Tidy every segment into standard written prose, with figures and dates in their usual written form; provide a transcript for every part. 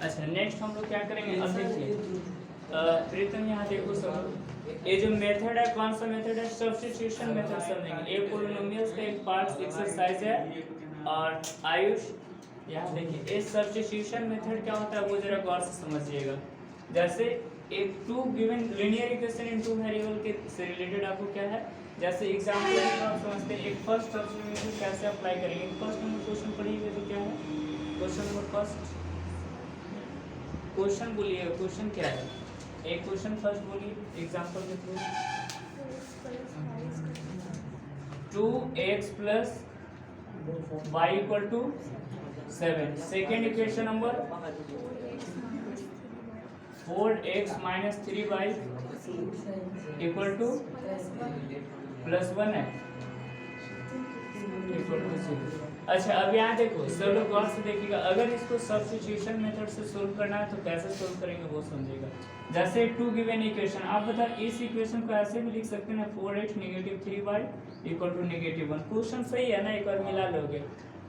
अच्छा नेक्स्ट हम लोग क्या करेंगे, अब देखिए प्रीतम यहाँ देखो सब, ये जो मेथड है कौन सा मेथड है, सब्स्टिट्यूशन मेथड समझेंगे। एक पोलिनोमियल्स का एक पार्ट एक्सरसाइज है। और आयुष यहाँ देखिए ये सब्स्टिट्यूशन मेथड क्या होता है वो जरा गौर से समझिएगा। जैसे एक two given linear equation in two variable के से रिलेटेड आपको क्या है, जैसे एग्जांपल आप समझते हैं एक फर्स्ट सब्स्टिट्यूशन कैसे अप्लाई करेंगे। फर्स्ट नंबर क्वेश्चन पढ़िएगा तो क्या है, क्वेश्चन नंबर फर्स्ट, क्वेश्चन बोलिए क्वेश्चन क्या है, एक क्वेश्चन फर्स्ट बोलिए एग्जांपल के through. 2x plus y equal to 7। Second equation number 4x minus 3y equal to plus 1 है इक्वल टू 0। अच्छा अब यहाँ देखो सब लोग गौर से देखिएगा, अगर इसको सब्स्टिट्यूशन मेथड से सोल्व करना है तो कैसे सोल्व करेंगे वो समझिएगा। जैसे टू गिवन इक्वेशन, आप बता इस इक्वेशन को ऐसे भी लिख सकते हैं ना, 4x negative 3y equal to negative 1। Question सही है ना, एक बार मिला लोगे,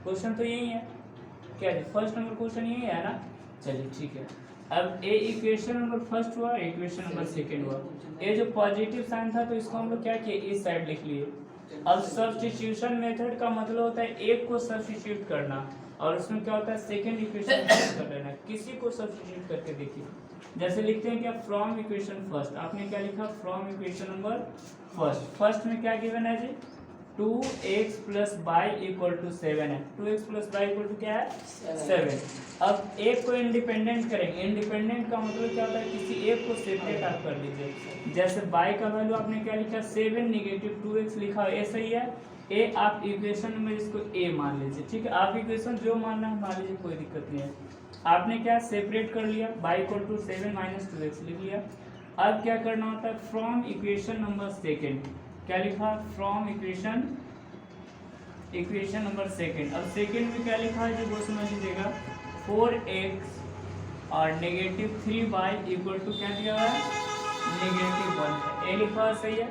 क्वेश्चन तो यही है क्या है, फर्स्ट नंबर क्वेश्चन यही है ना। चलिए ठीक है, अब ए इक्वेशन नंबर फर्स्ट हुआ, इक्वेशन नंबर सेकंड हुआ। ये जो पॉजिटिव साइन था तो इसको हम लोग क्या किए, इस साइड लिख लिए। अब सब्स्टिट्यूशन मेथड का मतलब होता है एक को सब्स्टिट्यूट करना, और उसमें क्या होता है सेकंड इक्वेशन कर लेना। किसी को सब्स्टिट्यूट करके देखिए, जैसे लिखते हैं क्या, फ्रॉम इक्वेशन फर्स्ट, आपने क्या लिखा, from equation number first. First में क्या गिवन है जी, 2x plus y equal to 7 है। 2x plus y equal to क्या है, 7। अब एक को इंडिपेंडेंट करेंगे, इंडिपेंडेंट का मतलब क्या होता है, किसी एक को सेपरेट आप कर लीजिए। जैसे y का वैल्यू आपने क्या लिखा, 7 नेगेटिव 2x लिखा, ए सही है। ए आप इक्वेशन में इसको a मान लीजिए, ठीक है, आप इक्वेशन जो मानना है मान लीजिए, कोई दिक्कत नहीं है। आपने क्या सेपरेट कर लिया, y equal to 7 minus 2x लिख लिया। अब क्या करना होता है, फ्रॉम इक्वेशन नंबर सेकेंड, क्या लिखा, फ्रॉम इक्वेशन नंबर सेकेंड। अब सेकेंड में क्या लिखा है जो वो समझ लीजिएगा, 4x और नेगेटिव 3y इक्वल टू क्या दिया हुआ है, नेगेटिव 1। ए लिखा हुआ सही है।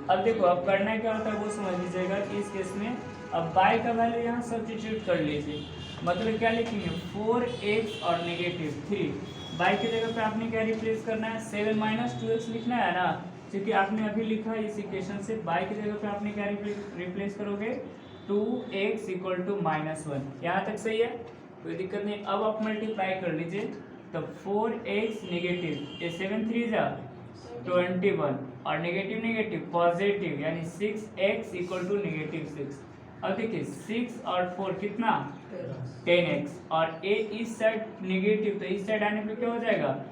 अब देखो अब करना क्या होता है वो समझ लीजिएगा कि इस केस में अब y का वैल्यू यहाँ सब्स्टिट्यूट कर लीजिए। मतलब क्या लिखेंगे, 4x और नेगेटिव 3, y की जगह पे आपने क्या रिप्लेस करना है, 7 माइनस 2x लिखना है ना, क्योंकि आपने अभी लिखा है इस इक्वेशन से। y की जगह पे आपने क्या रिप्लेस करोगे, 2x इक्वल टू माइनस 1। यहाँ तक सही है, कोई दिक्कत नहीं। अब आप मल्टीप्लाई कर लीजिए, तो 4x नेगेटिव, ये 7 3 जा 21 और नेगेटिव नेगेटिव पॉजिटिव, यानी 6x इक्वल टू नेगेटिव 6। अब देखिए 6 और 4 कितना, 10x, और a इस साइड नेगेटिव तो इस साइड आने पे क्या हो जाएगा,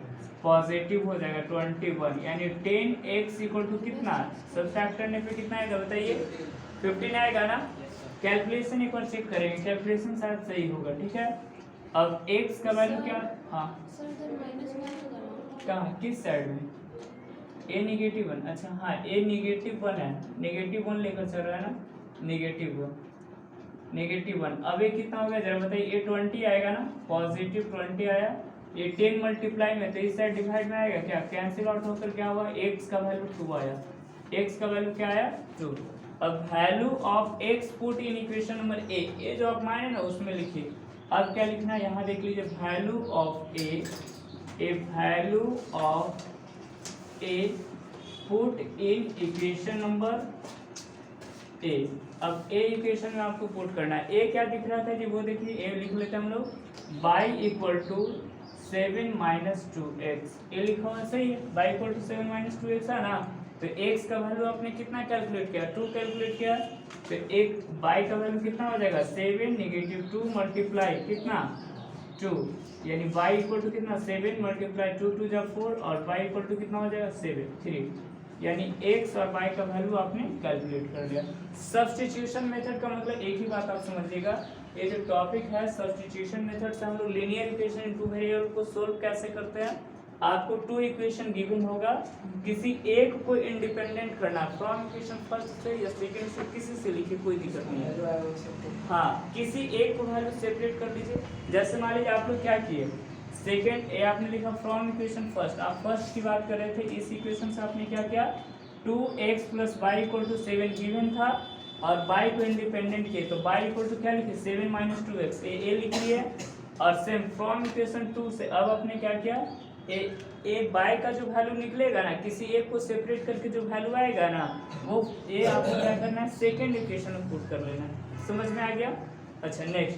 पॉजिटिव हो जाएगा 21, यानी 10x इक्वल टू कितना, सब्ट्रैक्ट करने पे कितना आएगा बताइए, 15 आएगा ना। कैलकुलेशन एक बार चेक करेंगे, कैलकुलेशन शायद सही होगा, ठीक है। अब x का वैल्यू क्या, हाँ कहाँ किस साइड में, a नेगेटिव 1, अच्छा हाँ a नेगेटिव 1 है, नेगेटिव 1 लेकर चल रहा है ना, नेगेटिव 1। अब ये कितना हो गया जरा बताइए, ये 20 आएगा ना, पॉजिटिव 20 आया, ये 10 मल्टीप्लाई में तो इस साइड डिवाइड में आएगा क्या, कैंसिल आउट होकर क्या हुआ, x का वैल्यू 2 आया, x का वैल्यू क्या आया 2। अब value of x put in equation number a, ये जो आप माने ना उसमें लिखिए। अब क्या लिखना है यहाँ देख लीजिए, value of a value of a put in equation number a। अब a इक्वेशन में आपको पुट करना है, a क्या दिख रहा था जी वो देखिए, a लिख लेते हैं हम लोग, y equal to 7 minus 2x, ये लिखा हुआ सही है, y equal to 7 minus 2x है ना। तो x का वैल्यू आपने कितना कैलकुलेट किया, 2 कैलकुलेट किया, तो एक y का वैल्यू कितना हो जाएगा, 7 नेगेटिव 2 मल्टीप्लाई कितना 2, यानी y इक्वल टू कितना 7 मल्टीप्लाई 2 2 जा 4, और y इक्वल टू कितना हो जाएगा 7 3, यानी x और y का वैल्यू आपने कैलकुलेट कर लिया। सब्स्टिट्यूशन मेथड का मतलब एक ही बात आप समझिएगा, ये जो टॉपिक है सब्स्टिट्यूशन मेथड से हम लोग linear equation in two variable को सोल्व कैसे करते हैं। आपको 2 इक्वेशन गिवन होगा, किसी एक को इंडिपेंडेंट करना, फ्रॉम इक्वेशन फर्स्ट से या सेकंड से किसी से लिखिए, कोई दिक्कत नहीं है। हाँ किसी एक को वैल्यू सेपरेट कर लीजिए। जैसे मान लीजिए आप लोग क्या किए, सेकंड ए आपने लिखा फ्रॉम इक्वेशन फर्स्ट, आप फर्स्ट की बात कर रहे थे, इस इक्वेशन से आपने क्या किया, 2x plus y equal to 7 given था, और y को इंडिपेंडेंट किए, तो y इक्वल टू क्या लिखे, 7 माइनस 2x, ए लिख लिए। और सेम फ्रॉम इक्वेशन 2 से अब आपने क्या किया, ए बाय का जो वैल्यू निकलेगा ना, किसी एक को सेपरेट करके जो वैल्यू आएगा ना, वो ए आपको क्या करना है, सेकेंड इक्वेशन में पुट कर लेना है। समझ में आ गया? अच्छा नेक्स्ट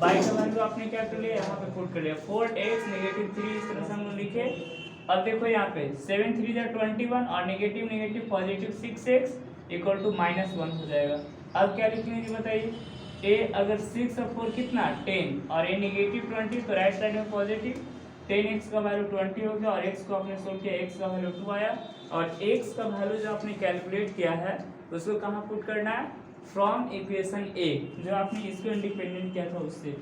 बाय का वैल्यू आपने क्या कर लिया, यहाँ पे पुट कर लिया 4x -3, इस तरह से हम लोग लिखे। अब देखो यहाँ पे 7 3 21 और negative negative positive 6x equal to -1 हो जाएगा। अब क्या लिखेंगे जी बताइए, ए अगर 6 और 4 कितना 10 और ए नेगेटिव 20, तो राइट साइड में पॉजिटिव 10x का वैल्यू 20 हो गया और x को आपने सोल्व किया, x का वैल्यू 2 आया और x का वैल्यू जो आपने कैलकुलेट किया है उसको कहाँ पुट करना है, फ्रॉम इक्वेशन ए, जो आपने इसको इंडिपेंडेंट किया था उससे,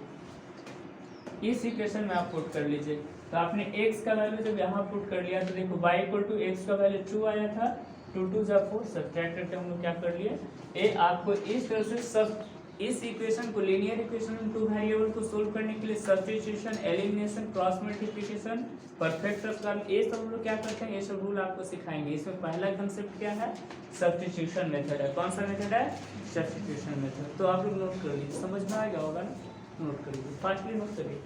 इस इक्वेशन में आप पुट कर लीजिए। तो आपने x का वैल्यू जब यहाँ पुट कर लिया तो देखो y इक्वल टू x का वैल्यू 2 आया था, 2 2 जा 4, सब्ट्रैक्ट करके हम लोग क्या कर लिए, ए आपको इस तरह से सब इस इक्वेशन को लीनियर इक्वेशन में 2 वेरिएबल को सोल्व करने के लिए substitution, elimination, cross multiplication, perfect square, ये सब हम लोग क्या करते हैं, ये सब रूल आपको सिखाएंगे। इसमें पहला कंसेप्ट क्या है, सब्स्टिट्यूशन मेथड है। कौन सा मेथड है, सब्स्टिट्यूशन मेथड। तो आप लोग नोट कर लीजिए, समझ में आएगा होगा ना, नोट कर लीजिए, फास्टली नोट करिए।